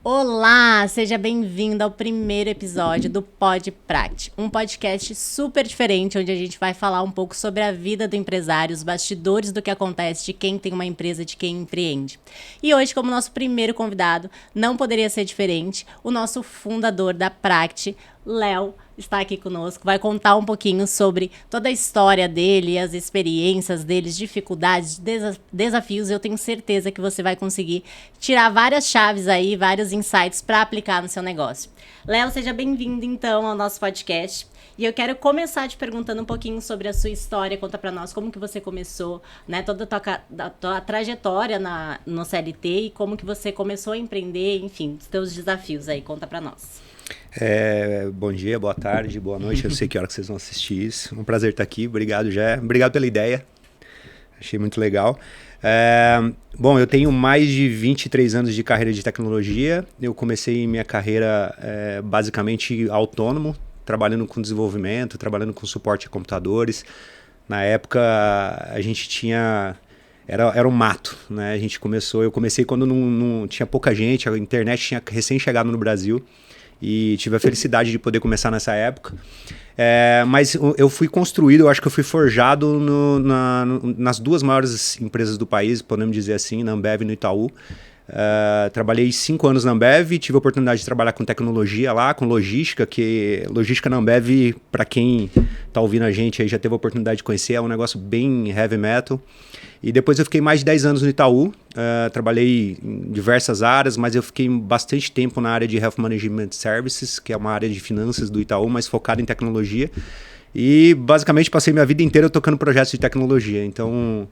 Olá, seja bem-vindo ao primeiro episódio do Pod Pract, um podcast super diferente onde a gente vai falar um pouco sobre a vida do empresário, os bastidores do que acontece de quem tem uma empresa, de quem empreende. E hoje, como nosso primeiro convidado, não poderia ser diferente, o nosso fundador da Pract, Léo, está aqui conosco, vai contar um pouquinho sobre toda a história dele, as experiências deles, dificuldades, desafios. Eu tenho certeza que você vai conseguir tirar várias chaves aí, vários insights para aplicar no seu negócio. Léo, seja bem-vindo então ao nosso podcast. E eu quero começar te perguntando um pouquinho sobre a sua história. Conta para nós como que você começou, né, toda a tua trajetória no CLT e como que você começou a empreender, enfim, os teus desafios aí. Conta para nós. Bom dia, boa tarde, boa noite. Eu sei que hora que vocês vão assistir isso. Um prazer estar aqui. Obrigado, Jé. Obrigado pela ideia. Achei muito legal. Bom, eu tenho mais de 23 anos de carreira de tecnologia. Eu comecei minha carreira basicamente autônomo, trabalhando com desenvolvimento, trabalhando com suporte a computadores. Na época, a gente tinha... Era um mato, né? Eu comecei quando não tinha pouca gente, a internet tinha recém chegado no Brasil. E tive a felicidade de poder começar nessa época. Mas eu fui construído, eu acho que eu fui forjado nas duas maiores empresas do país, podemos dizer assim, na Ambev e no Itaú. Trabalhei 5 anos na Ambev, tive a oportunidade de trabalhar com tecnologia lá, com logística, que logística na Ambev, para quem está ouvindo a gente aí já teve a oportunidade de conhecer, é um negócio bem heavy metal. E depois eu fiquei mais de 10 anos no Itaú, trabalhei em diversas áreas, mas eu fiquei bastante tempo na área de Health Management Services, que é uma área de finanças do Itaú, mas focada em tecnologia. E basicamente passei minha vida inteira tocando projetos de tecnologia. Então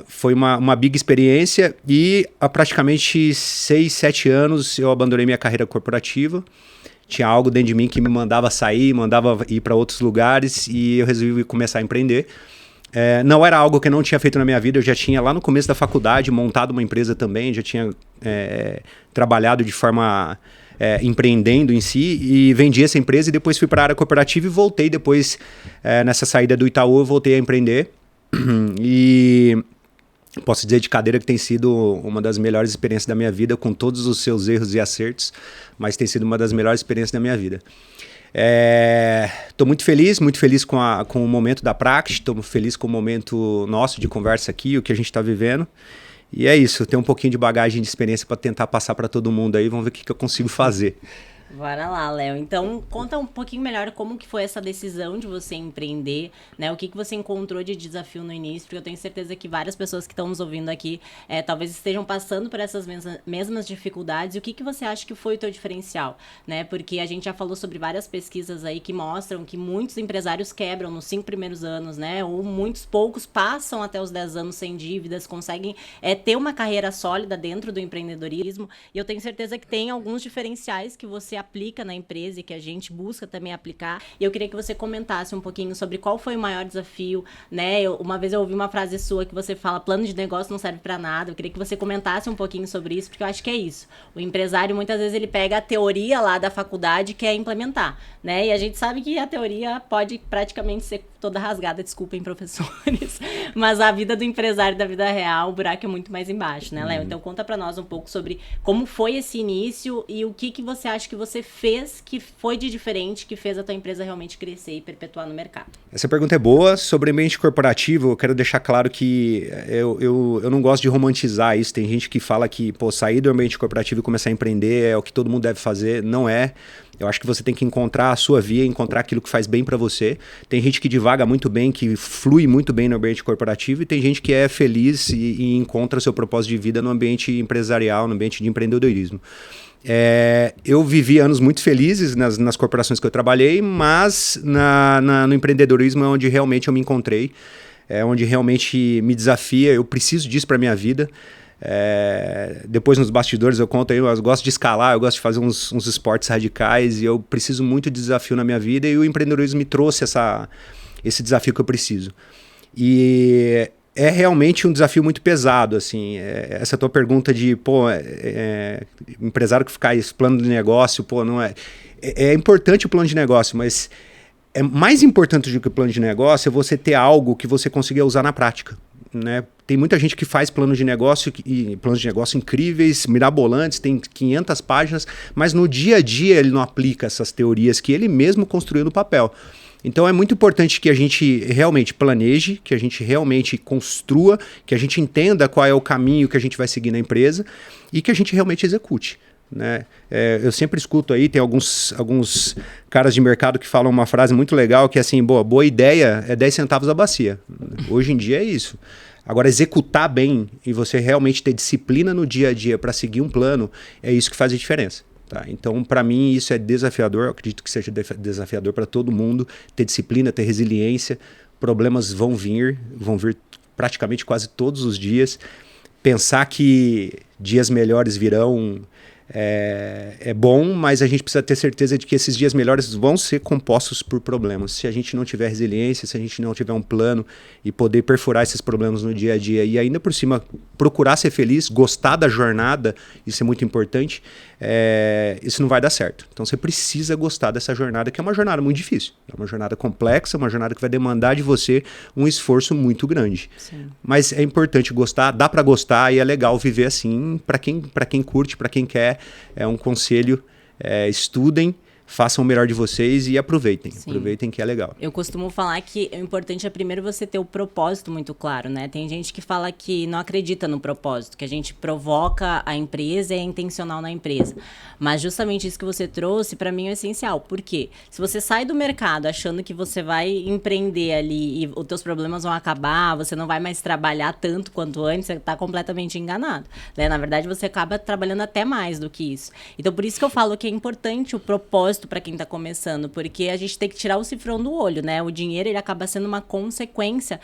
foi uma big experiência e há praticamente 6, 7 anos eu abandonei minha carreira corporativa. Tinha algo dentro de mim que me mandava sair, mandava ir para outros lugares e eu resolvi começar a empreender. Não era algo que eu não tinha feito na minha vida, eu já tinha lá no começo da faculdade montado uma empresa também, já tinha trabalhado de forma empreendendo em si e vendi essa empresa e depois fui para a área corporativa e voltei depois, nessa saída do Itaú, eu voltei a empreender e posso dizer de cadeira que tem sido uma das melhores experiências da minha vida, com todos os seus erros e acertos, mas tem sido uma das melhores experiências da minha vida. Estou muito feliz com o momento da Pract, estou feliz com o momento nosso de conversa aqui, o que a gente está vivendo. E é isso, tenho um pouquinho de bagagem de experiência para tentar passar para todo mundo aí, vamos ver o que eu consigo fazer. Bora lá, Léo. Então, conta um pouquinho melhor como que foi essa decisão de você empreender, né? O que você encontrou de desafio no início, porque eu tenho certeza que várias pessoas que estão nos ouvindo aqui talvez estejam passando por essas mesmas dificuldades. E o que você acha que foi o teu diferencial, né? Porque a gente já falou sobre várias pesquisas aí que mostram que muitos empresários quebram nos 5 primeiros anos, né? Ou poucos passam até os 10 anos sem dívidas, conseguem ter uma carreira sólida dentro do empreendedorismo. E eu tenho certeza que tem alguns diferenciais que você aplica na empresa e que a gente busca também aplicar. E eu queria que você comentasse um pouquinho sobre qual foi o maior desafio, né? Uma vez eu ouvi uma frase sua que você fala, plano de negócio não serve para nada. Eu queria que você comentasse um pouquinho sobre isso, porque eu acho que é isso. O empresário, muitas vezes, ele pega a teoria lá da faculdade e quer implementar, né? E a gente sabe que a teoria pode praticamente ser toda rasgada, desculpem, professores, mas a vida do empresário da vida real, o buraco é muito mais embaixo, né, Léo? Então conta para nós um pouco sobre como foi esse início e o que você acha que você fez que foi de diferente, que fez a tua empresa realmente crescer e perpetuar no mercado. Essa pergunta é boa. Sobre ambiente corporativo, eu quero deixar claro que eu não gosto de romantizar isso. Tem gente que fala que sair do ambiente corporativo e começar a empreender é o que todo mundo deve fazer. Não é. Eu acho que você tem que encontrar a sua via, encontrar aquilo que faz bem para você. Tem gente que divaga muito bem, que flui muito bem no ambiente corporativo e tem gente que é feliz e encontra seu propósito de vida no ambiente empresarial, no ambiente de empreendedorismo. Eu vivi anos muito felizes nas corporações que eu trabalhei, mas no empreendedorismo é onde realmente eu me encontrei, é onde realmente me desafia, eu preciso disso para minha vida. Depois nos bastidores eu conto aí, eu gosto de escalar, eu gosto de fazer uns esportes radicais e eu preciso muito de desafio na minha vida e o empreendedorismo me trouxe esse desafio que eu preciso. E é realmente um desafio muito pesado, assim, essa tua pergunta de, empresário que faz plano de negócio, não é... É importante o plano de negócio, mas é mais importante do que o plano de negócio é você ter algo que você consiga usar na prática. né? Tem muita gente que faz planos de negócio e planos de negócio incríveis, mirabolantes, tem 500 páginas, mas no dia a dia ele não aplica essas teorias que ele mesmo construiu no papel. Então é muito importante que a gente realmente planeje, que a gente realmente construa, que a gente entenda qual é o caminho que a gente vai seguir na empresa e que a gente realmente execute. Né? Eu sempre escuto aí, tem alguns caras de mercado que falam uma frase muito legal que é assim, boa ideia é 10 centavos a bacia. Hoje em dia é isso. Agora, executar bem e você realmente ter disciplina no dia a dia para seguir um plano, é isso que faz a diferença. Tá? Então, para mim, isso é desafiador. Eu acredito que seja desafiador para todo mundo ter disciplina, ter resiliência. Problemas vão vir praticamente quase todos os dias. Pensar que dias melhores virão é bom, mas a gente precisa ter certeza de que esses dias melhores vão ser compostos por problemas. Se a gente não tiver resiliência, se a gente não tiver um plano e poder perfurar esses problemas no dia a dia e ainda por cima procurar ser feliz, gostar da jornada, isso é muito importante, isso não vai dar certo. Então você precisa gostar dessa jornada, que é uma jornada muito difícil. É uma jornada complexa, uma jornada que vai demandar de você um esforço muito grande. Sim. Mas é importante gostar, dá para gostar e é legal viver assim, para quem curte, para quem quer. É um conselho, estudem, façam o melhor de vocês e aproveitem. Sim. Aproveitem que é legal. Eu costumo falar que o importante é primeiro você ter o propósito muito claro, né? Tem gente que fala que não acredita no propósito, que a gente provoca a empresa e é intencional na empresa. Mas justamente isso que você trouxe, para mim, é essencial. Por quê? Se você sai do mercado achando que você vai empreender ali e os teus problemas vão acabar, você não vai mais trabalhar tanto quanto antes, você está completamente enganado. Né? Na verdade, você acaba trabalhando até mais do que isso. Então, por isso que eu falo que é importante o propósito para quem está começando, porque a gente tem que tirar o cifrão do olho, né? O dinheiro, ele acaba sendo uma consequência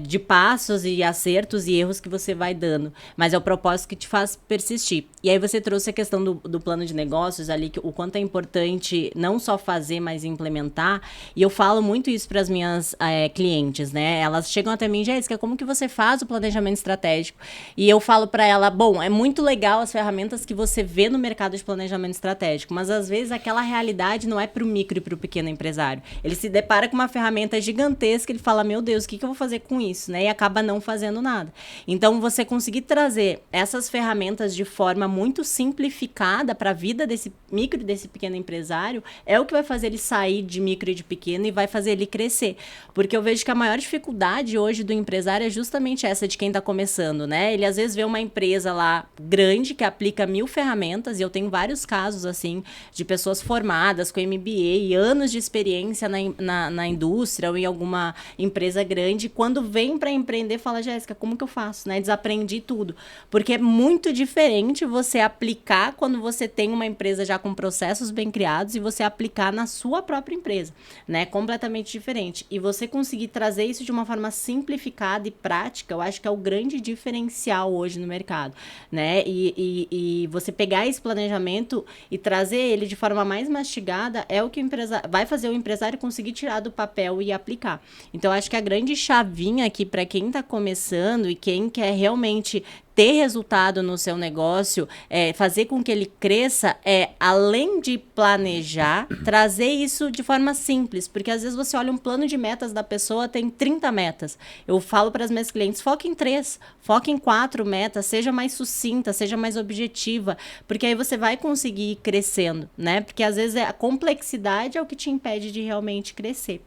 de passos e acertos e erros que você vai dando, mas é o propósito que te faz persistir. E aí você trouxe a questão do plano de negócios ali, que o quanto é importante não só fazer, mas implementar, e eu falo muito isso para as minhas clientes, né? Elas chegam até mim, Jéssica, como que você faz o planejamento estratégico? E eu falo para ela, bom, é muito legal as ferramentas que você vê no mercado de planejamento estratégico, mas às vezes aquela realidade não é para o micro e para o pequeno empresário. Ele se depara com uma ferramenta gigantesca, ele fala, meu Deus, o que eu vou fazer com isso? Né? E acaba não fazendo nada. Então, você conseguir trazer essas ferramentas de forma muito simplificada para a vida desse micro e desse pequeno empresário é o que vai fazer ele sair de micro e de pequeno e vai fazer ele crescer. Porque eu vejo que a maior dificuldade hoje do empresário é justamente essa de quem está começando, né? Ele às vezes vê uma empresa lá grande que aplica 1000 ferramentas, e eu tenho vários casos assim de pessoas formadas com MBA e anos de experiência na indústria ou em alguma empresa grande, quando vem para empreender, fala, Jéssica, como que eu faço? Né? Desaprendi tudo. Porque é muito diferente você aplicar quando você tem uma empresa já com processos bem criados e você aplicar na sua própria empresa. Né? Completamente diferente. E você conseguir trazer isso de uma forma simplificada e prática, eu acho que é o grande diferencial hoje no mercado. Né? E você pegar esse planejamento e trazer ele de forma mais mastigada é o que vai fazer o empresário conseguir tirar do papel e aplicar. Então, acho que a grande chavinha aqui para quem está começando e quem quer realmente ter resultado no seu negócio, fazer com que ele cresça, além de planejar, trazer isso de forma simples, porque às vezes você olha um plano de metas da pessoa, tem 30 metas. Eu falo para as minhas clientes, foca em 3, foca em 4 metas, seja mais sucinta, seja mais objetiva, porque aí você vai conseguir ir crescendo, né? Porque às vezes a complexidade é o que te impede de realmente crescer.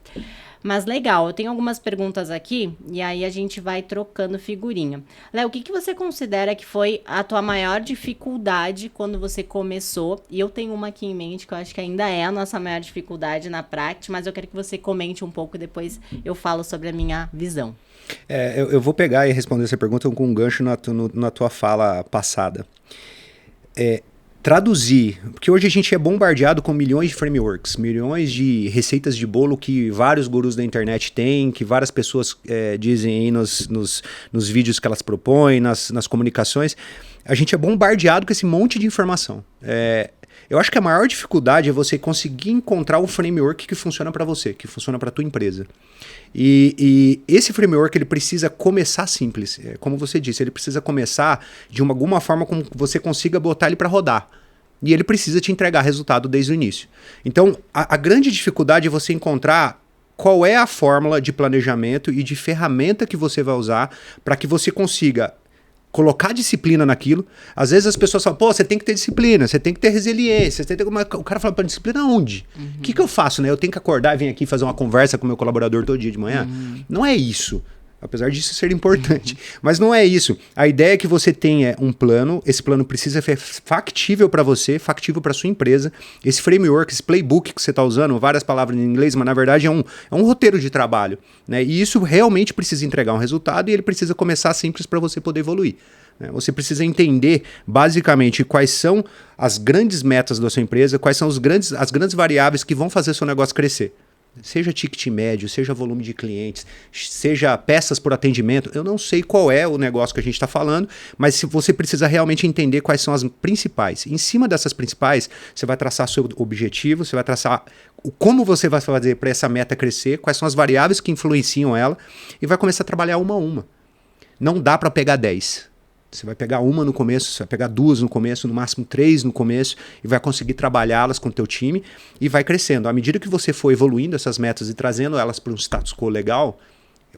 Mas legal, eu tenho algumas perguntas aqui e aí a gente vai trocando figurinha. Léo, o que você considera que foi a tua maior dificuldade quando você começou? E eu tenho uma aqui em mente que eu acho que ainda é a nossa maior dificuldade na prática, mas eu quero que você comente um pouco e depois eu falo sobre a minha visão. Eu vou pegar e responder essa pergunta com um gancho na tua fala passada. Traduzir, porque hoje a gente é bombardeado com milhões de frameworks, milhões de receitas de bolo que vários gurus da internet têm, que várias pessoas dizem aí nos vídeos que elas propõem, nas comunicações. A gente é bombardeado com esse monte de informação. Eu acho que a maior dificuldade é você conseguir encontrar um framework que funciona para você, que funciona para a tua empresa. E esse framework ele precisa começar simples, como você disse, ele precisa começar de alguma forma como você consiga botar ele para rodar. E ele precisa te entregar resultado desde o início. Então, a grande dificuldade é você encontrar qual é a fórmula de planejamento e de ferramenta que você vai usar para que você consiga colocar disciplina naquilo. Às vezes as pessoas falam, pô, você tem que ter disciplina, você tem que ter resiliência, você tem que ter... O cara fala, para disciplina onde? O que eu faço, né? Eu tenho que acordar e vir aqui fazer uma conversa com o meu colaborador todo dia de manhã? Não é isso. Apesar disso ser importante. Mas não é isso. A ideia é que você tenha um plano, esse plano precisa ser factível para você, factível para sua empresa. Esse framework, esse playbook que você está usando, várias palavras em inglês, mas na verdade é um roteiro de trabalho. Né? E isso realmente precisa entregar um resultado e ele precisa começar simples para você poder evoluir. Né? Você precisa entender, basicamente, quais são as grandes metas da sua empresa, quais são as grandes variáveis que vão fazer seu negócio crescer. Seja ticket médio, seja volume de clientes, seja peças por atendimento, eu não sei qual é o negócio que a gente está falando, mas se você precisa realmente entender quais são as principais. Em cima dessas principais, você vai traçar seu objetivo, você vai traçar como você vai fazer para essa meta crescer, quais são as variáveis que influenciam ela e vai começar a trabalhar uma a uma. Não dá para pegar 10. Você vai pegar uma no começo, você vai pegar 2 no começo, no máximo 3 no começo e vai conseguir trabalhá-las com o teu time e vai crescendo. À medida que você for evoluindo essas metas e trazendo elas para um status quo legal,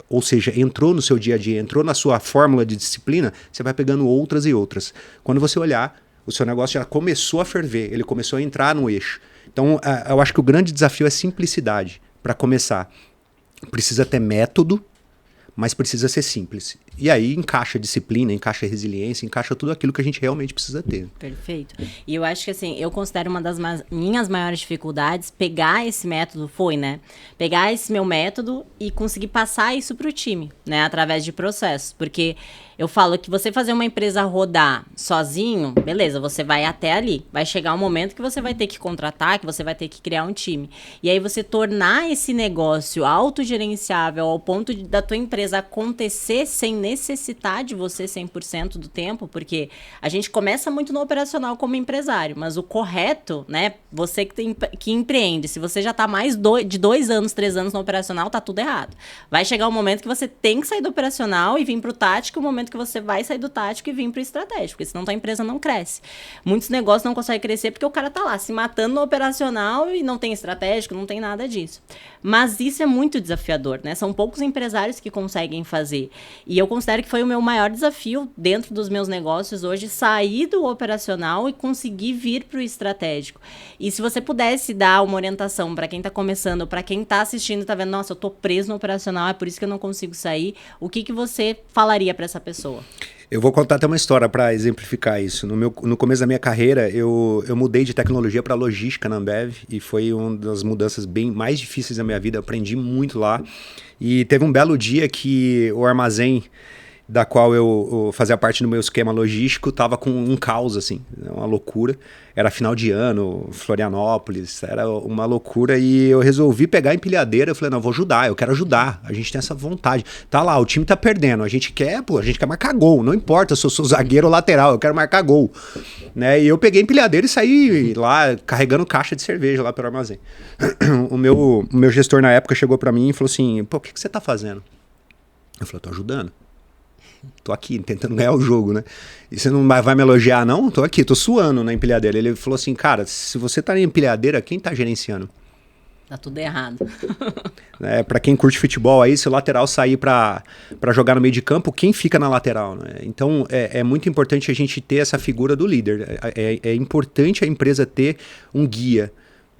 ou seja, entrou no seu dia a dia, entrou na sua fórmula de disciplina, você vai pegando outras e outras. Quando você olhar, o seu negócio já começou a ferver, ele começou a entrar no eixo. Então, eu acho que o grande desafio é simplicidade para começar. Precisa ter método, mas precisa ser simples. E aí encaixa disciplina, encaixa resiliência, encaixa tudo aquilo que a gente realmente precisa ter. Perfeito. E eu acho que assim, eu considero uma das minhas maiores dificuldades pegar esse método, pegar esse meu método e conseguir passar isso para o time, né? Através de processos. Porque eu falo que você fazer uma empresa rodar sozinho, beleza, você vai até ali. Vai chegar um momento que você vai ter que contratar, que você vai ter que criar um time. E aí você tornar esse negócio autogerenciável ao ponto da tua empresa acontecer sem necessitar de você 100% do tempo, porque a gente começa muito no operacional como empresário, mas o correto, né, você que empreende, se você já tá mais de 2 anos, 3 anos no operacional, tá tudo errado. Vai chegar um momento que você tem que sair do operacional e vir pro tático, o momento que você vai sair do tático e vir pro estratégico, porque senão tua empresa não cresce. Muitos negócios não conseguem crescer porque o cara tá lá se matando no operacional e não tem estratégico, não tem nada disso. Mas isso é muito desafiador, né? São poucos empresários que conseguem fazer. E eu considero que foi o meu maior desafio dentro dos meus negócios hoje, sair do operacional e conseguir vir para o estratégico. E se você pudesse dar uma orientação para quem está começando, para quem está assistindo e está vendo, nossa, eu estou preso no operacional, é por isso que eu não consigo sair, o que você falaria para essa pessoa? Eu vou contar até uma história para exemplificar isso. No começo da minha carreira, eu mudei de tecnologia para logística na Ambev e foi uma das mudanças bem mais difíceis da minha vida. Eu aprendi muito lá. E teve um belo dia que o armazém da qual eu fazia parte do meu esquema logístico estava com um caos, assim, uma loucura. Era final de ano, Florianópolis, era uma loucura e eu resolvi pegar a empilhadeira. Eu falei, não, eu vou ajudar, eu quero ajudar, a gente tem essa vontade. Tá lá, o time tá perdendo, a gente quer marcar gol, não importa se eu sou zagueiro ou lateral, eu quero marcar gol. Né? E eu peguei a empilhadeira e saí lá carregando caixa de cerveja lá pelo armazém. O meu gestor na época chegou para mim e falou assim, pô, o que você tá fazendo? Eu falei, tô ajudando. Tô aqui tentando ganhar o jogo, né? E você não vai me elogiar, não? Tô aqui, tô suando na empilhadeira. Ele falou assim, cara, se você tá na empilhadeira, quem tá gerenciando? Tá tudo errado. Pra quem curte futebol aí, se o lateral sair pra jogar no meio de campo, quem fica na lateral? Né? Então, é muito importante a gente ter essa figura do líder. É importante a empresa ter um guia.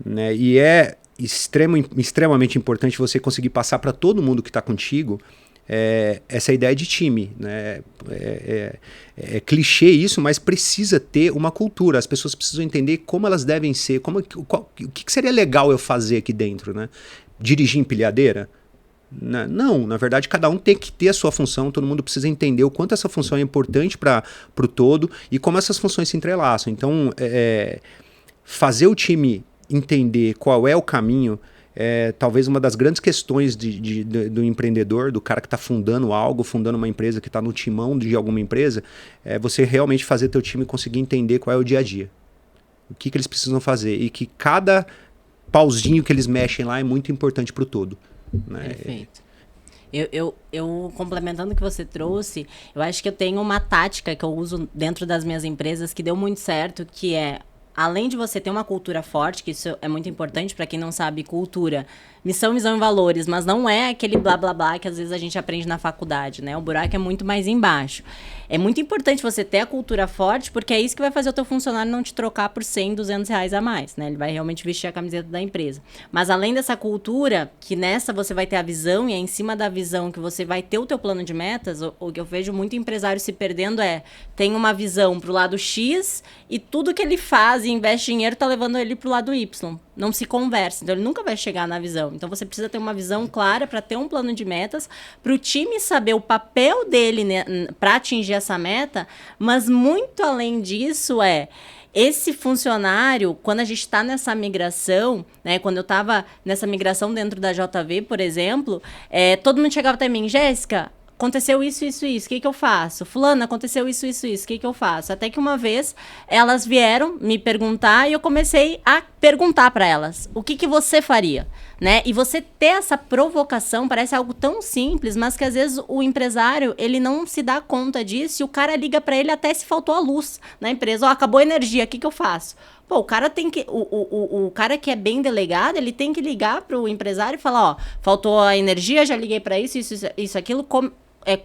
Né? E é extremamente importante você conseguir passar para todo mundo que tá contigo essa ideia de time, né? É clichê isso, mas precisa ter uma cultura. As pessoas precisam entender como elas devem ser, o que seria legal eu fazer aqui dentro, né? Dirigir empilhadeira? Não, na verdade cada um tem que ter a sua função, todo mundo precisa entender o quanto essa função é importante para o todo e como essas funções se entrelaçam. Então, fazer o time entender qual é o caminho talvez uma das grandes questões do empreendedor, do cara que está fundando algo, fundando uma empresa, que está no timão de alguma empresa, é você realmente fazer teu time conseguir entender qual é o dia a dia. O que eles precisam fazer. E que cada pauzinho que eles mexem lá é muito importante para o todo. Né? Perfeito. Eu complementando o que você trouxe, eu acho que eu tenho uma tática que eu uso dentro das minhas empresas que deu muito certo, que é além de você ter uma cultura forte, que isso é muito importante para quem não sabe, cultura, missão, visão e valores, mas não é aquele blá blá blá que às vezes a gente aprende na faculdade, né? O buraco é muito mais embaixo. É muito importante você ter a cultura forte, porque é isso que vai fazer o teu funcionário não te trocar por 100, 200 reais a mais, né? Ele vai realmente vestir a camiseta da empresa. Mas além dessa cultura, que nessa você vai ter a visão, e é em cima da visão que você vai ter o teu plano de metas, o que eu vejo muito empresário se perdendo tem uma visão pro lado X e tudo que ele faz e investe dinheiro tá levando ele pro lado Y. Não se conversa, então ele nunca vai chegar na visão. Então você precisa ter uma visão clara para ter um plano de metas, para o time saber o papel dele, né, para atingir essa meta, mas muito além disso esse funcionário, quando a gente está nessa migração, né, quando eu estava nessa migração dentro da JV, por exemplo, todo mundo chegava até mim, Jéssica, aconteceu isso, isso, isso, o que eu faço? Fulana, aconteceu isso, isso, isso, o que eu faço? Até que uma vez elas vieram me perguntar e eu comecei a perguntar para elas, o que você faria? Né? E você ter essa provocação parece algo tão simples, mas que às vezes o empresário, ele não se dá conta disso e o cara liga para ele até se faltou a luz na empresa. Acabou a energia, o que eu faço? Pô, o cara tem que... O cara que é bem delegado, ele tem que ligar pro empresário e falar, ó, faltou a energia, já liguei para isso, aquilo,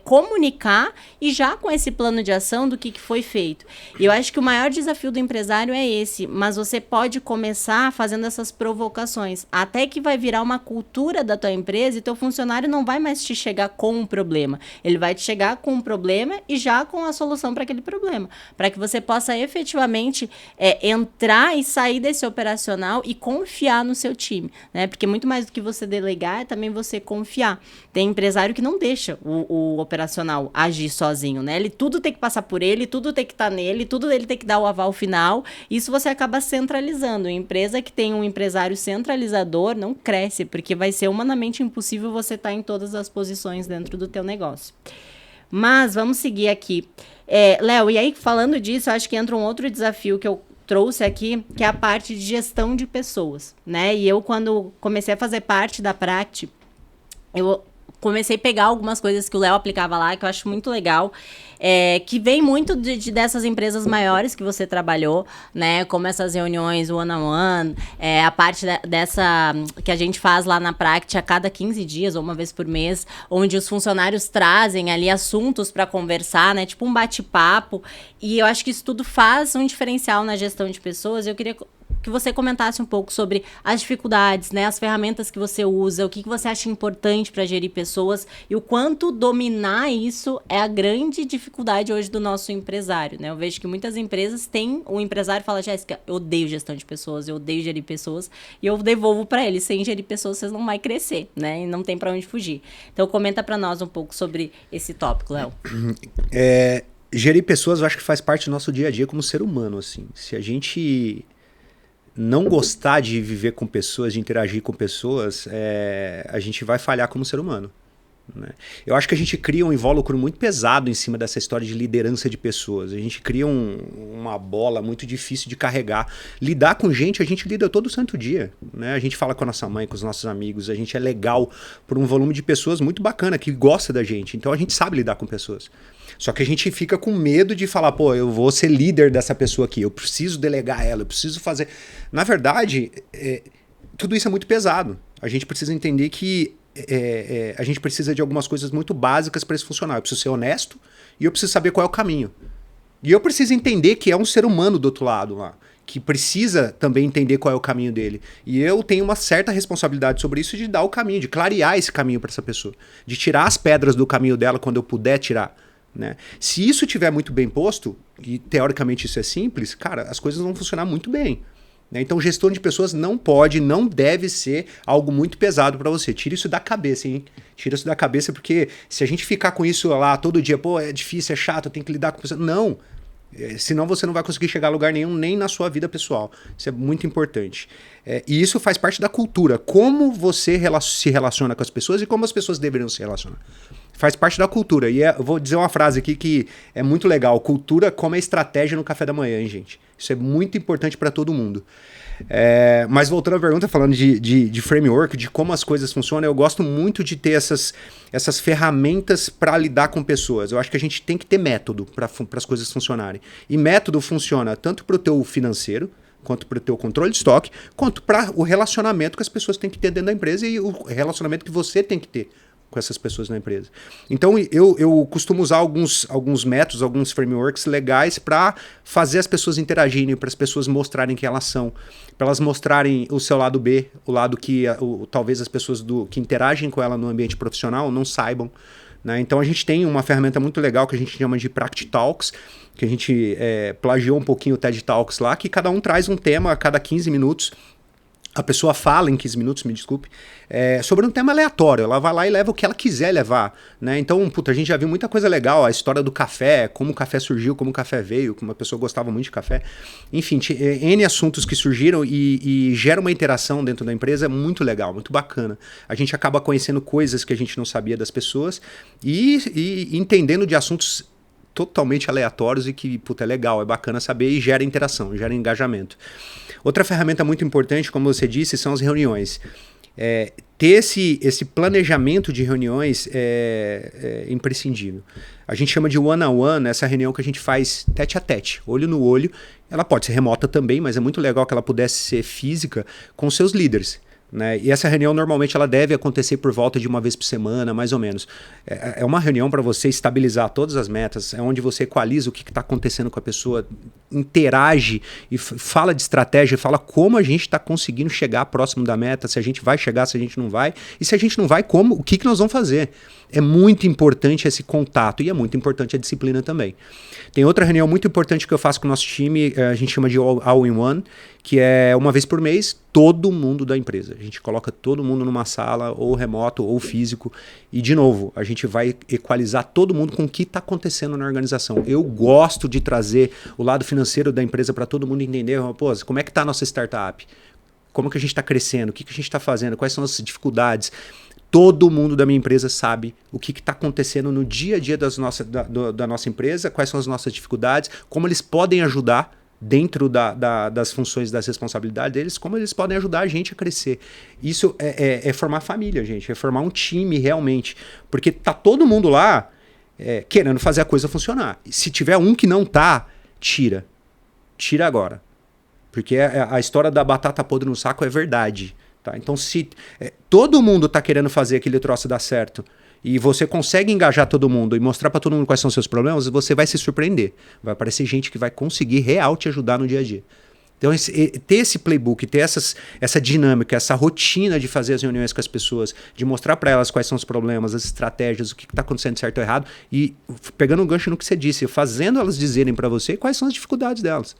comunicar e já com esse plano de ação do que foi feito. E eu acho que o maior desafio do empresário é esse, mas você pode começar fazendo essas provocações, até que vai virar uma cultura da tua empresa e teu funcionário não vai mais te chegar com um problema, ele vai te chegar com um problema e já com a solução para aquele problema, para que você possa efetivamente entrar e sair desse operacional e confiar no seu time, né? Porque muito mais do que você delegar é também você confiar. Tem empresário que não deixa o operacional agir sozinho, né? Tudo tem que passar por ele, tudo tem que estar nele, tudo ele tem que dar o aval final. Isso você acaba centralizando. A empresa que tem um empresário centralizador não cresce, porque vai ser humanamente impossível você estar em todas as posições dentro do teu negócio. Mas vamos seguir aqui. Léo, e aí falando disso, eu acho que entra um outro desafio que eu trouxe aqui, que é a parte de gestão de pessoas, né? E eu, quando comecei a fazer parte da Practi, eu comecei a pegar algumas coisas que o Léo aplicava lá, que eu acho muito legal, que vem muito dessas empresas maiores que você trabalhou, né? Como essas reuniões one-on-one, a parte dessa que a gente faz lá na Practi a cada 15 dias ou uma vez por mês, onde os funcionários trazem ali assuntos para conversar, né? Tipo um bate-papo. E eu acho que isso tudo faz um diferencial na gestão de pessoas. Eu queria que você comentasse um pouco sobre as dificuldades, né, as ferramentas que você usa, o que você acha importante para gerir pessoas e o quanto dominar isso é a grande dificuldade hoje do nosso empresário, né? Eu vejo que muitas empresas têm, o empresário fala, Jéssica, eu odeio gestão de pessoas, eu odeio gerir pessoas, e eu devolvo para ele, sem gerir pessoas vocês não vai crescer, né? E não tem para onde fugir. Então comenta para nós um pouco sobre esse tópico, Léo. Gerir pessoas eu acho que faz parte do nosso dia a dia como ser humano, assim. Se a gente não gostar de viver com pessoas, de interagir com pessoas, a gente vai falhar como ser humano, né? Eu acho que a gente cria um invólucro muito pesado em cima dessa história de liderança de pessoas. A gente cria uma bola muito difícil de carregar. Lidar com gente, a gente lida todo santo dia, né? A gente fala com a nossa mãe, com os nossos amigos, a gente é legal por um volume de pessoas muito bacana, que gosta da gente. Então a gente sabe lidar com pessoas. Só que a gente fica com medo de falar, pô, eu vou ser líder dessa pessoa aqui, eu preciso delegar ela, eu preciso fazer... Na verdade, tudo isso é muito pesado. A gente precisa entender que a gente precisa de algumas coisas muito básicas para isso funcionar. Eu preciso ser honesto e eu preciso saber qual é o caminho. E eu preciso entender que é um ser humano do outro lado lá, que precisa também entender qual é o caminho dele. E eu tenho uma certa responsabilidade sobre isso de dar o caminho, de clarear esse caminho para essa pessoa, de tirar as pedras do caminho dela quando eu puder tirar, né? Se isso estiver muito bem posto, e teoricamente isso é simples, cara, as coisas vão funcionar muito bem, né? Então gestão de pessoas não deve ser algo muito pesado para você. Tira isso da cabeça, hein? Tira isso da cabeça, porque se a gente ficar com isso lá todo dia, pô, é difícil, é chato, eu tenho que lidar com pessoas. Não. Senão você não vai conseguir chegar a lugar nenhum, nem na sua vida pessoal. Isso é muito importante. E isso faz parte da cultura. Como você se relaciona com as pessoas e como as pessoas deveriam se relacionar. Faz parte da cultura. E eu vou dizer uma frase aqui que é muito legal. Cultura como é estratégia no café da manhã, hein, gente? Isso é muito importante para todo mundo. Mas voltando à pergunta, falando de framework, de como as coisas funcionam, eu gosto muito de ter essas ferramentas para lidar com pessoas. Eu acho que a gente tem que ter método para as coisas funcionarem. E método funciona tanto para o teu financeiro, quanto para o teu controle de estoque, quanto para o relacionamento que as pessoas têm que ter dentro da empresa e o relacionamento que você tem que ter com essas pessoas na empresa. Então, eu costumo usar alguns métodos, alguns frameworks legais para fazer as pessoas interagirem, para as pessoas mostrarem quem elas são, para elas mostrarem o seu lado B, o lado que talvez as pessoas que interagem com ela no ambiente profissional não saibam. Né? Então, a gente tem uma ferramenta muito legal que a gente chama de Practi Talks, que a gente plagiou um pouquinho o TED Talks lá, que cada um traz um tema a cada 15 minutos. A pessoa fala em 15 minutos, me desculpe, sobre um tema aleatório. Ela vai lá e leva o que ela quiser levar. Né? Então, a gente já viu muita coisa legal. A história do café, como o café surgiu, como o café veio, como a pessoa gostava muito de café. Enfim, N assuntos que surgiram e gera uma interação dentro da empresa muito legal, muito bacana. A gente acaba conhecendo coisas que a gente não sabia das pessoas e entendendo de assuntos totalmente aleatórios e que, é legal, é bacana saber e gera interação, gera engajamento. Outra ferramenta muito importante, como você disse, são as reuniões. Ter esse planejamento de reuniões é imprescindível. A gente chama de one-on-one, essa reunião que a gente faz tete a tete, olho no olho. Ela pode ser remota também, mas é muito legal que ela pudesse ser física com seus líderes. Né? E essa reunião normalmente ela deve acontecer por volta de uma vez por semana, mais ou menos. É uma reunião para você estabilizar todas as metas, é onde você equaliza o que está acontecendo com a pessoa, interage e fala de estratégia, fala como a gente está conseguindo chegar próximo da meta, se a gente vai chegar, se a gente não vai, e se a gente não vai, como, o que nós vamos fazer. É muito importante esse contato e é muito importante a disciplina também. Tem outra reunião muito importante que eu faço com o nosso time, a gente chama de All-in-One, que é uma vez por mês, todo mundo da empresa. A gente coloca todo mundo numa sala, ou remoto, ou físico, e de novo, a gente vai equalizar todo mundo com o que está acontecendo na organização. Eu gosto de trazer o lado financeiro da empresa para todo mundo entender, pô, como é que está a nossa startup? Como que a gente está crescendo? O que a gente está fazendo? Quais são as dificuldades? Todo mundo da minha empresa sabe o que está acontecendo no dia a dia da nossa empresa, quais são as nossas dificuldades, como eles podem ajudar dentro das funções, das responsabilidades deles, como eles podem ajudar a gente a crescer. Isso é formar família, gente, é formar um time realmente, porque tá todo mundo lá querendo fazer a coisa funcionar. Se tiver um que não tá, tira agora, porque a história da batata podre no saco é verdade. Tá? Então, se todo mundo está querendo fazer aquele troço dar certo e você consegue engajar todo mundo e mostrar para todo mundo quais são os seus problemas, você vai se surpreender. Vai aparecer gente que vai conseguir real te ajudar no dia a dia. Então, ter esse playbook, ter essa dinâmica, essa rotina de fazer as reuniões com as pessoas, de mostrar para elas quais são os problemas, as estratégias, o que está acontecendo de certo ou errado, e pegando um gancho no que você disse, fazendo elas dizerem para você quais são as dificuldades delas.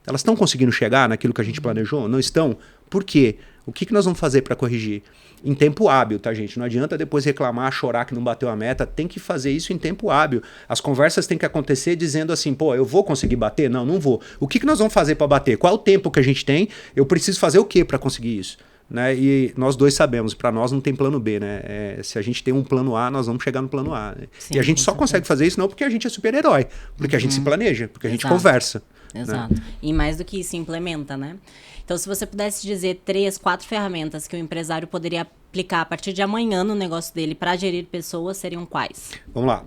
Elas estão conseguindo chegar naquilo que a gente planejou? Não estão? Por quê? O que nós vamos fazer para corrigir? Em tempo hábil, tá, gente? Não adianta depois reclamar, chorar que não bateu a meta. Tem que fazer isso em tempo hábil. As conversas têm que acontecer dizendo assim, pô, eu vou conseguir bater? Não, não vou. O que nós vamos fazer para bater? Qual é o tempo que a gente tem? Eu preciso fazer o quê para conseguir isso? Né? E nós dois sabemos, para nós não tem plano B, né? Se a gente tem um plano A, nós vamos chegar no plano A. Né? Sim, e a gente só consegue fazer isso não porque a gente é super-herói, porque a gente se planeja, porque a gente conversa. Exato. Né? E mais do que isso, implementa, né? Então, se você pudesse dizer 3, 4 ferramentas que o empresário poderia aplicar a partir de amanhã no negócio dele para gerir pessoas, seriam quais? Vamos lá.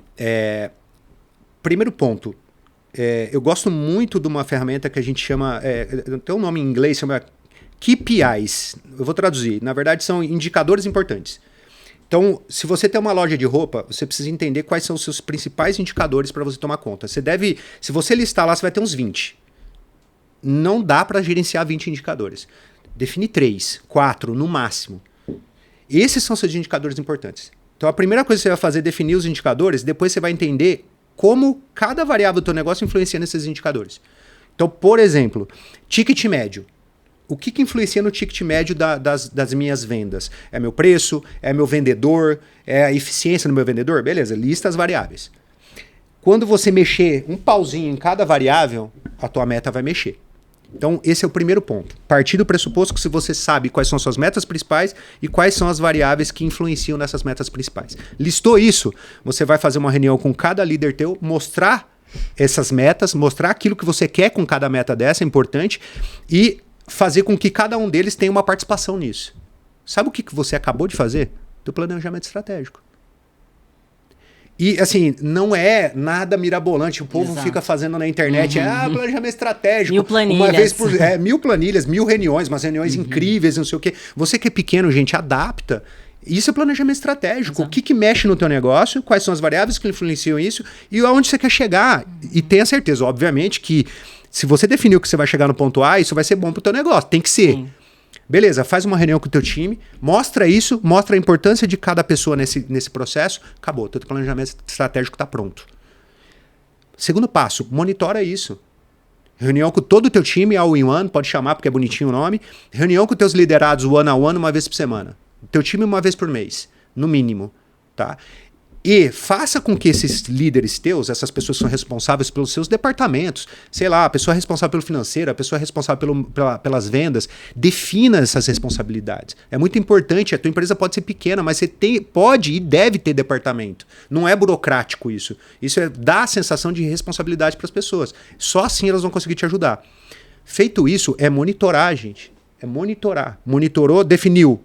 Primeiro ponto. Eu gosto muito de uma ferramenta que a gente chama... tem um nome em inglês, chama KPIs. Eu vou traduzir. Na verdade, são indicadores importantes. Então, se você tem uma loja de roupa, você precisa entender quais são os seus principais indicadores para você tomar conta. Se você listar lá, você vai ter uns 20. Não dá para gerenciar 20 indicadores. Define 3, 4 no máximo. Esses são seus indicadores importantes. Então, a primeira coisa que você vai fazer é definir os indicadores, depois você vai entender como cada variável do teu negócio influencia nesses indicadores. Então, por exemplo, ticket médio. O que influencia no ticket médio das minhas vendas? É meu preço? É meu vendedor? É a eficiência do meu vendedor? Beleza, lista as variáveis. Quando você mexer um pauzinho em cada variável, a tua meta vai mexer. Então, esse é o primeiro ponto. Partir do pressuposto que você sabe quais são suas metas principais e quais são as variáveis que influenciam nessas metas principais. Listou isso, você vai fazer uma reunião com cada líder teu, mostrar essas metas, mostrar aquilo que você quer com cada meta dessa, é importante, e fazer com que cada um deles tenha uma participação nisso. Sabe o que você acabou de fazer? Do planejamento estratégico. E, assim, não é nada mirabolante. O povo Exato. fica fazendo na internet, planejamento estratégico. 1000 planilhas. Uma vez por... 1000 planilhas, 1000 reuniões, umas reuniões incríveis, não sei o quê. Você que é pequeno, gente, adapta. Isso é planejamento estratégico. Exato. O que mexe no teu negócio, quais são as variáveis que influenciam isso e aonde você quer chegar. E tenha certeza, obviamente, que se você definiu que você vai chegar no ponto A, isso vai ser bom pro teu negócio. Tem que ser. Sim. Beleza, faz uma reunião com o teu time, mostra isso, mostra a importância de cada pessoa nesse processo, acabou, teu planejamento estratégico está pronto. Segundo passo, monitora isso. Reunião com todo o teu time, all-in-one, pode chamar porque é bonitinho o nome. Reunião com teus liderados one-on-one uma vez por semana. Teu time uma vez por mês, no mínimo. Tá? E faça com que esses líderes teus, essas pessoas que são responsáveis pelos seus departamentos, sei lá, a pessoa responsável pelo financeiro, a pessoa responsável pelas vendas, defina essas responsabilidades. É muito importante, a tua empresa pode ser pequena, mas você pode e deve ter departamento. Não é burocrático isso. Isso dá a sensação de responsabilidade para as pessoas. Só assim elas vão conseguir te ajudar. Feito isso, é monitorar, gente. É monitorar. Monitorou, definiu.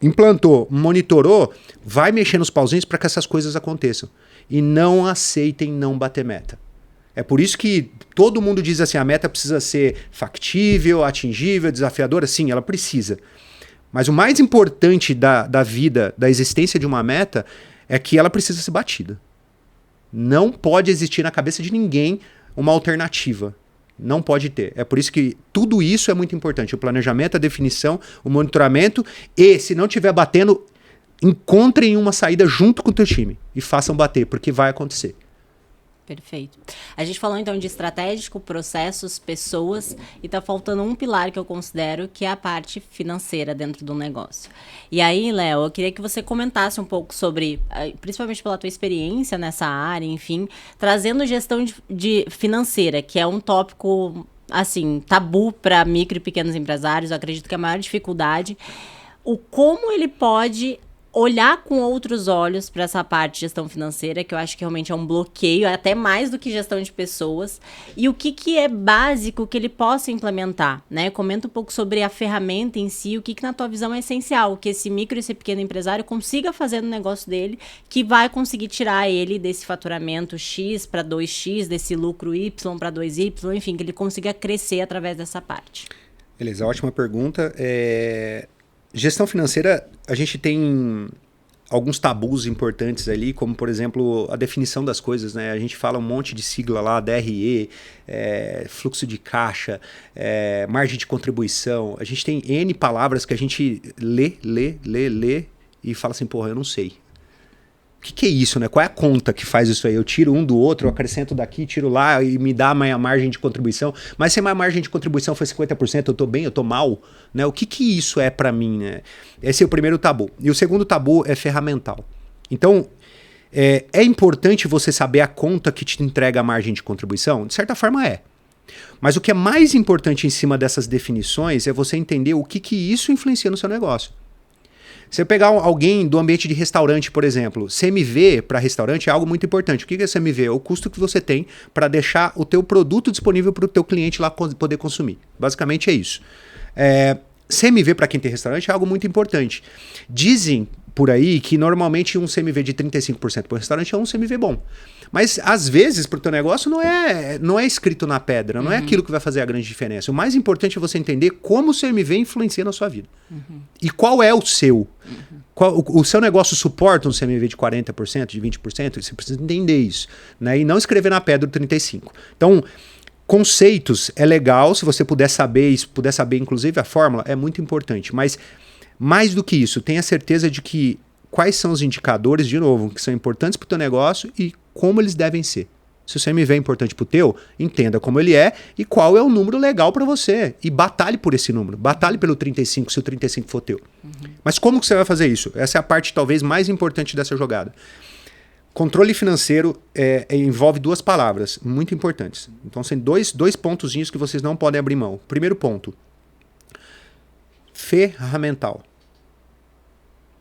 Implantou, monitorou, vai mexer nos pauzinhos para que essas coisas aconteçam. E não aceitem não bater meta. É por isso que todo mundo diz assim, a meta precisa ser factível, atingível, desafiadora. Sim, ela precisa. Mas o mais importante da vida, da existência de uma meta, é que ela precisa ser batida. Não pode existir na cabeça de ninguém uma alternativa. Não pode ter. É por isso que tudo isso é muito importante. O planejamento, a definição, o monitoramento e, se não estiver batendo, encontrem uma saída junto com o teu time e façam bater, porque vai acontecer. Perfeito. A gente falou então de estratégico, processos, pessoas e tá faltando um pilar que eu considero que é a parte financeira dentro do negócio. E aí, Léo, eu queria que você comentasse um pouco sobre, principalmente pela tua experiência nessa área, enfim, trazendo gestão de financeira, que é um tópico, assim, tabu para micro e pequenos empresários. Eu acredito que a maior dificuldade, como ele pode olhar com outros olhos para essa parte de gestão financeira, que eu acho que realmente é um bloqueio, até mais do que gestão de pessoas, e o que é básico que ele possa implementar, né? Comenta um pouco sobre a ferramenta em si, o que na tua visão é essencial, que esse micro e esse pequeno empresário consiga fazer no negócio dele, que vai conseguir tirar ele desse faturamento X para 2X, desse lucro Y para 2Y, enfim, que ele consiga crescer através dessa parte. Beleza, ótima pergunta. Gestão financeira, a gente tem alguns tabus importantes ali, como, por exemplo, a definição das coisas, né? A gente fala um monte de sigla lá, DRE, fluxo de caixa, margem de contribuição. A gente tem N palavras que a gente lê e fala assim, porra, eu não sei. O que é isso, né? Qual é a conta que faz isso aí? Eu tiro um do outro, eu acrescento daqui, tiro lá e me dá a minha margem de contribuição. Mas se a minha margem de contribuição foi 50%, eu tô bem, eu tô mal, né? O que isso é para mim, né? Esse é o primeiro tabu. E o segundo tabu é ferramental. Então, é importante você saber a conta que te entrega a margem de contribuição? De certa forma é. Mas o que é mais importante em cima dessas definições é você entender o que isso influencia no seu negócio. Se eu pegar alguém do ambiente de restaurante, por exemplo, CMV para restaurante é algo muito importante. O que é CMV? É o custo que você tem para deixar o teu produto disponível para o teu cliente lá poder consumir. Basicamente é isso. CMV para quem tem restaurante é algo muito importante. Dizem por aí que normalmente um CMV de 35% para o restaurante é um CMV bom. Mas às vezes para o teu negócio não é escrito na pedra, não é aquilo que vai fazer a grande diferença. O mais importante é você entender como o CMV influencia na sua vida. E qual é o seu. O seu negócio suporta um CMV de 40%, de 20%? Você precisa entender isso, né? E não escrever na pedra o 35%. Então, conceitos é legal, se você puder saber, inclusive a fórmula, é muito importante. Mas mais do que isso, tenha certeza de que quais são os indicadores, de novo, que são importantes para o teu negócio e como eles devem ser. Se o CMV é importante para o teu, entenda como ele é e qual é o número legal para você. E batalhe por esse número. Batalhe pelo 35, se o 35 for teu. Mas como que você vai fazer isso? Essa é a parte talvez mais importante dessa jogada. Controle financeiro envolve duas palavras muito importantes. Então, são dois pontozinhos que vocês não podem abrir mão. Primeiro ponto. Ferramental.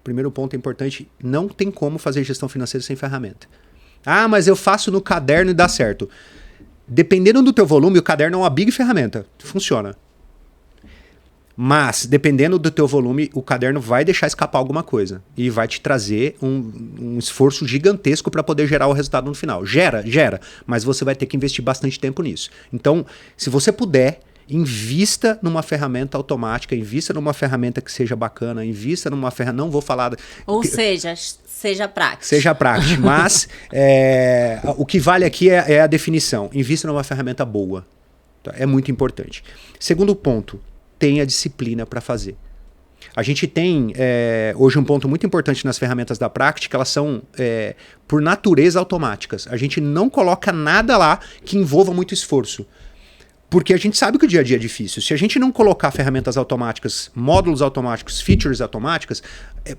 Primeiro ponto importante. Não tem como fazer gestão financeira sem ferramenta. Ah, mas eu faço no caderno e dá certo. Dependendo do teu volume, o caderno é uma big ferramenta. Funciona. Mas, dependendo do teu volume, o caderno vai deixar escapar alguma coisa. E vai te trazer um esforço gigantesco para poder gerar o resultado no final. Gera. Mas você vai ter que investir bastante tempo nisso. Então, se você puder, invista numa ferramenta automática, invista numa ferramenta que seja bacana, invista numa ferramenta... Não vou falar... Ou seja prático. Seja prático. Mas o que vale aqui é a definição. Invista numa ferramenta boa. Tá? É muito importante. Segundo ponto, tenha disciplina para fazer. A gente tem, hoje, um ponto muito importante nas ferramentas da prática, elas são, por natureza, automáticas. A gente não coloca nada lá que envolva muito esforço. Porque a gente sabe que o dia a dia é difícil. Se a gente não colocar ferramentas automáticas, módulos automáticos, features automáticas,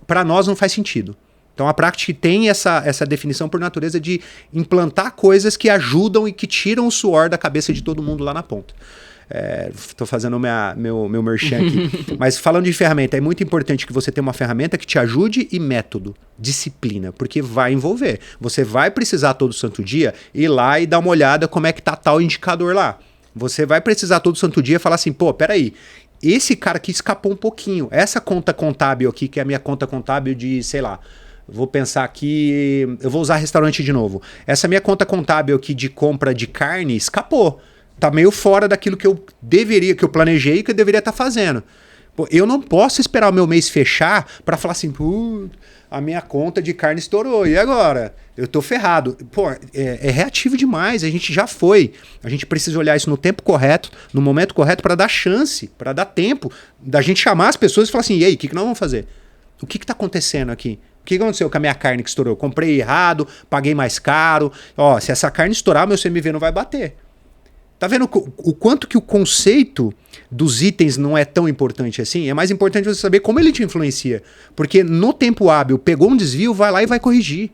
para nós não faz sentido. Então a prática tem essa definição por natureza de implantar coisas que ajudam e que tiram o suor da cabeça de todo mundo lá na ponta. Estou fazendo meu merchan aqui. Mas falando de ferramenta, é muito importante que você tenha uma ferramenta que te ajude e método, disciplina, porque vai envolver. Você vai precisar todo santo dia ir lá e dar uma olhada como é que tá tal indicador lá. Você vai precisar todo santo dia falar assim, pô, peraí, esse cara aqui escapou um pouquinho. Essa conta contábil aqui, que é a minha conta contábil de, sei lá, vou pensar aqui, eu vou usar restaurante de novo. Essa minha conta contábil aqui de compra de carne escapou. Tá meio fora daquilo que eu planejei e que eu deveria estar fazendo. Pô, eu não posso esperar o meu mês fechar para falar assim, a minha conta de carne estourou, e agora? Eu tô ferrado. Pô, é reativo demais, a gente já foi. A gente precisa olhar isso no tempo correto, no momento correto, para dar chance, para dar tempo da gente chamar as pessoas e falar assim, e aí, o que nós vamos fazer? O que tá acontecendo aqui? O que aconteceu com a minha carne que estourou? Eu comprei errado, paguei mais caro. Ó, se essa carne estourar, meu CMV não vai bater. Tá vendo o quanto que o conceito dos itens não é tão importante assim? É mais importante você saber como ele te influencia. Porque no tempo hábil, pegou um desvio, vai lá e vai corrigir.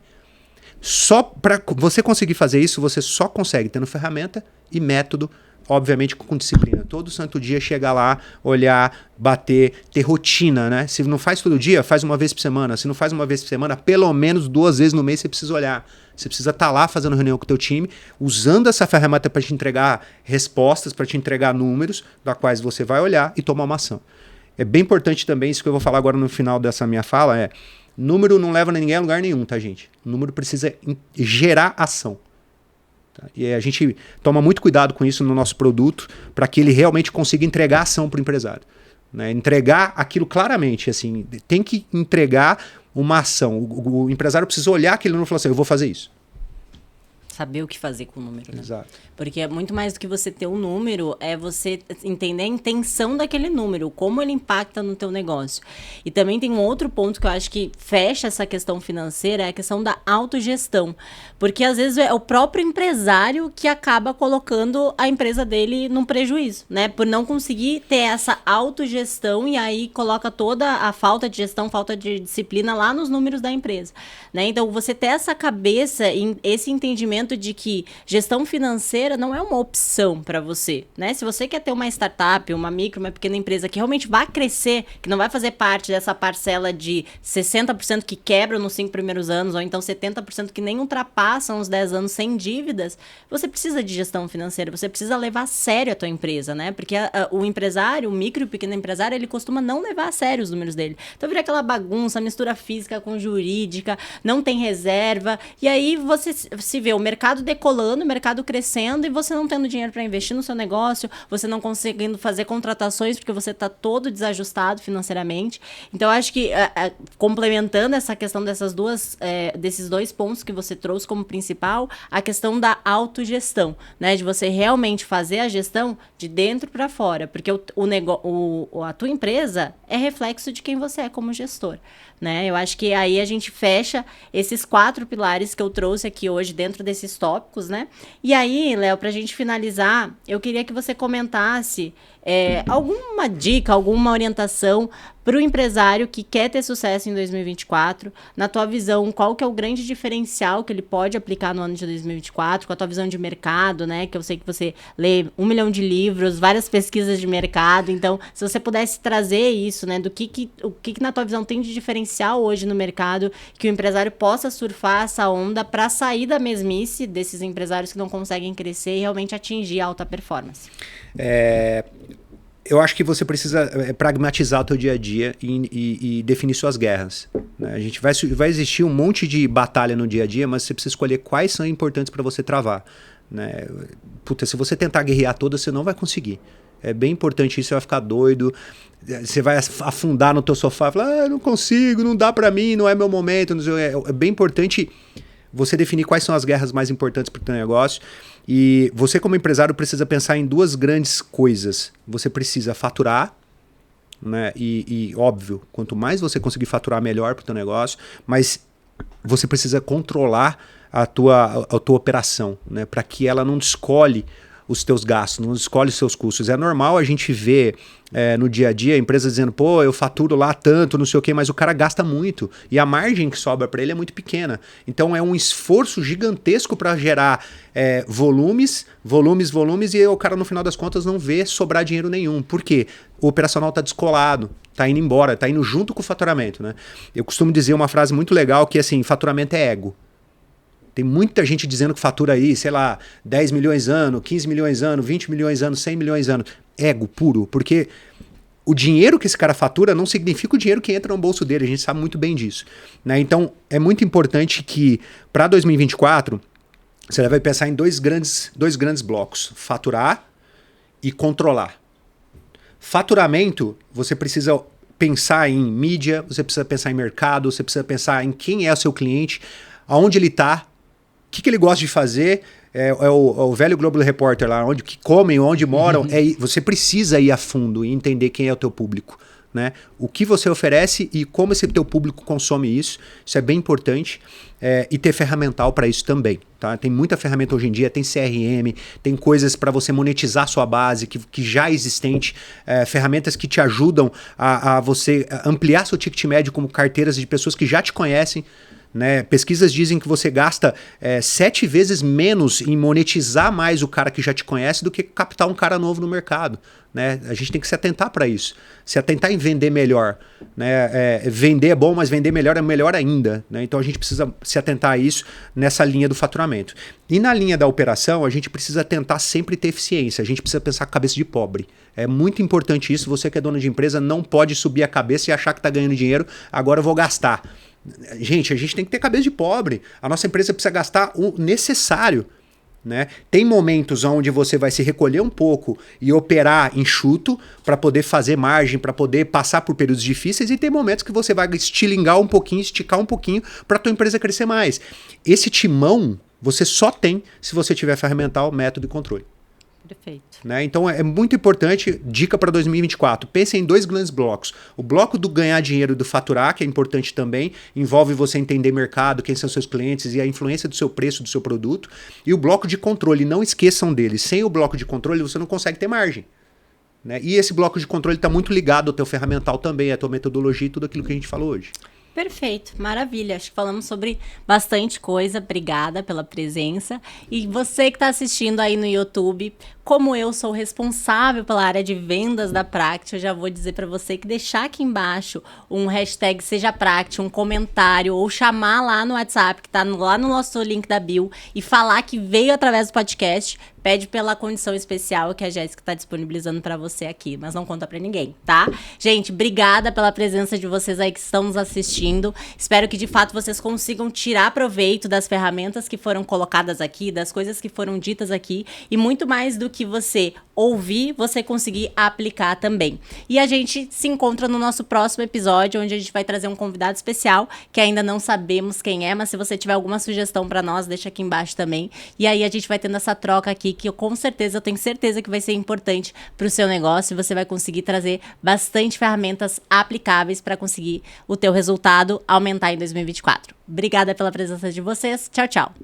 Só para você conseguir fazer isso, você só consegue tendo ferramenta e método, obviamente com disciplina. Todo santo dia chegar lá, olhar, bater, ter rotina, né? Se não faz todo dia, faz uma vez por semana. Se não faz uma vez por semana, pelo menos 2 vezes no mês você precisa olhar. Você precisa estar lá fazendo reunião com o teu time, usando essa ferramenta para te entregar respostas, para te entregar números, da quais você vai olhar e tomar uma ação. É bem importante também, isso que eu vou falar agora no final dessa minha fala, número não leva ninguém a lugar nenhum, tá, gente? O número precisa gerar ação. Tá? E a gente toma muito cuidado com isso no nosso produto, para que ele realmente consiga entregar ação para o empresário. Né? Entregar aquilo claramente, assim, tem que entregar uma ação. O empresário precisa olhar aquele número e falar assim, eu vou fazer isso. Saber o que fazer com o número, né? Exato. Porque é muito mais do que você ter um número, é você entender a intenção daquele número, como ele impacta no teu negócio. E também tem um outro ponto que eu acho que fecha essa questão financeira, é a questão da autogestão. Porque às vezes é o próprio empresário que acaba colocando a empresa dele num prejuízo, né? Por não conseguir ter essa autogestão e aí coloca toda a falta de gestão, falta de disciplina lá nos números da empresa, né? Então você ter essa cabeça, esse entendimento de que gestão financeira não é uma opção para você, né? Se você quer ter uma startup, uma micro, uma pequena empresa que realmente vai crescer, que não vai fazer parte dessa parcela de 60% que quebram nos 5 primeiros anos, ou então 70% que nem ultrapassam os 10 anos sem dívidas, você precisa de gestão financeira, você precisa levar a sério a tua empresa, né? Porque o empresário, o micro e o pequeno empresário, ele costuma não levar a sério os números dele. Então vira aquela bagunça, mistura física com jurídica, não tem reserva, e aí você se vê o mercado decolando, o mercado crescendo e você não tendo dinheiro para investir no seu negócio, você não conseguindo fazer contratações porque você está todo desajustado financeiramente. Então, eu acho que, complementando essa questão desses 2 pontos que você trouxe como principal, a questão da autogestão, né? De você realmente fazer a gestão de dentro para fora, porque a tua empresa é reflexo de quem você é como gestor, né? Eu acho que aí a gente fecha esses 4 pilares que eu trouxe aqui hoje dentro desses tópicos, né? E aí, Léo, pra gente finalizar, eu queria que você comentasse alguma dica, alguma orientação para o empresário que quer ter sucesso em 2024. Na tua visão, qual que é o grande diferencial que ele pode aplicar no ano de 2024, com a tua visão de mercado, né? Que eu sei que você lê 1 milhão de livros, várias pesquisas de mercado. Então, se você pudesse trazer isso, né? O que na tua visão tem de diferencial hoje no mercado, que o empresário possa surfar essa onda para sair da mesmice desses empresários que não conseguem crescer e realmente atingir a alta performance. eu acho que você precisa pragmatizar o teu dia a dia e definir suas guerras. Né? A gente vai existir um monte de batalha no dia a dia, mas você precisa escolher quais são importantes para você travar. Né? Puta, se você tentar guerrear todas, você não vai conseguir. É bem importante isso, você vai ficar doido, você vai afundar no teu sofá e falar, não consigo, não dá para mim, não é meu momento. Não sei, é bem importante você definir quais são as guerras mais importantes para o teu negócio. E você, como empresário, precisa pensar em duas grandes coisas. Você precisa faturar, né? E óbvio, quanto mais você conseguir faturar, melhor para o teu negócio, mas você precisa controlar a tua operação, né? Para que ela não descolhe os teus gastos, não escolhe os seus custos. É normal a gente ver no dia a dia a empresa dizendo, pô, eu faturo lá tanto, não sei o quê, mas o cara gasta muito e a margem que sobra para ele é muito pequena. Então é um esforço gigantesco para gerar volumes, e o cara no final das contas não vê sobrar dinheiro nenhum. Por quê? O operacional está descolado, está indo embora, está indo junto com o faturamento. Né? Eu costumo dizer uma frase muito legal que assim, faturamento é ego. Tem muita gente dizendo que fatura aí, sei lá, 10 milhões ano, 15 milhões ano, 20 milhões ano, 100 milhões ano. Ego puro, porque o dinheiro que esse cara fatura não significa o dinheiro que entra no bolso dele, a gente sabe muito bem disso. Né? Então, é muito importante que para 2024, você vai pensar em dois grandes blocos, faturar e controlar. Faturamento, você precisa pensar em mídia, você precisa pensar em mercado, você precisa pensar em quem é o seu cliente, aonde ele está, o que ele gosta de fazer, o velho Globo Repórter lá, onde que comem, onde moram, você precisa ir a fundo e entender quem é o teu público. Né? O que você oferece e como esse teu público consome isso é bem importante, e ter ferramental para isso também. Tá? Tem muita ferramenta hoje em dia, tem CRM, tem coisas para você monetizar sua base que já é existente, ferramentas que te ajudam a você ampliar seu ticket médio como carteiras de pessoas que já te conhecem. Né? Pesquisas dizem que você gasta 7 vezes menos em monetizar mais o cara que já te conhece do que captar um cara novo no mercado. Né? A gente tem que se atentar para isso, se atentar em vender melhor. Né? Vender é bom, mas vender melhor é melhor ainda. Né? Então a gente precisa se atentar a isso nessa linha do faturamento. E na linha da operação, a gente precisa tentar sempre ter eficiência, a gente precisa pensar com a cabeça de pobre. É muito importante isso, você que é dono de empresa não pode subir a cabeça e achar que está ganhando dinheiro, agora eu vou gastar. Gente, a gente tem que ter cabeça de pobre. A nossa empresa precisa gastar o necessário. Né? Tem momentos onde você vai se recolher um pouco e operar enxuto para poder fazer margem, para poder passar por períodos difíceis, e tem momentos que você vai estilingar um pouquinho, esticar um pouquinho para a tua empresa crescer mais. Esse timão você só tem se você tiver ferramental, método e controle. Perfeito. Né? Então é muito importante, dica para 2024, pense em dois grandes blocos. O bloco do ganhar dinheiro e do faturar, que é importante também, envolve você entender mercado, quem são seus clientes e a influência do seu preço, do seu produto. E o bloco de controle, não esqueçam dele. Sem o bloco de controle você não consegue ter margem. Né? E esse bloco de controle está muito ligado ao teu ferramental também, à tua metodologia e tudo aquilo que a gente falou hoje. Perfeito, maravilha. Acho que falamos sobre bastante coisa. Obrigada pela presença. E você que está assistindo aí no YouTube, como eu sou responsável pela área de vendas da Pract, eu já vou dizer para você que deixar aqui embaixo um hashtag Seja Pract, um comentário, ou chamar lá no WhatsApp, que está lá no nosso link da bio, e falar que veio através do podcast, pede pela condição especial que a Jéssica está disponibilizando para você aqui, mas não conta para ninguém, tá? Gente, obrigada pela presença de vocês aí que estão nos assistindo. Espero que de fato vocês consigam tirar proveito das ferramentas que foram colocadas aqui, das coisas que foram ditas aqui, e muito mais do que você ouvir, você conseguir aplicar também. E a gente se encontra no nosso próximo episódio, onde a gente vai trazer um convidado especial, que ainda não sabemos quem é, mas se você tiver alguma sugestão para nós, deixa aqui embaixo também. E aí a gente vai tendo essa troca aqui, que eu tenho certeza que vai ser importante para o seu negócio, e você vai conseguir trazer bastante ferramentas aplicáveis para conseguir o teu resultado aumentar em 2024. Obrigada pela presença de vocês. Tchau, tchau.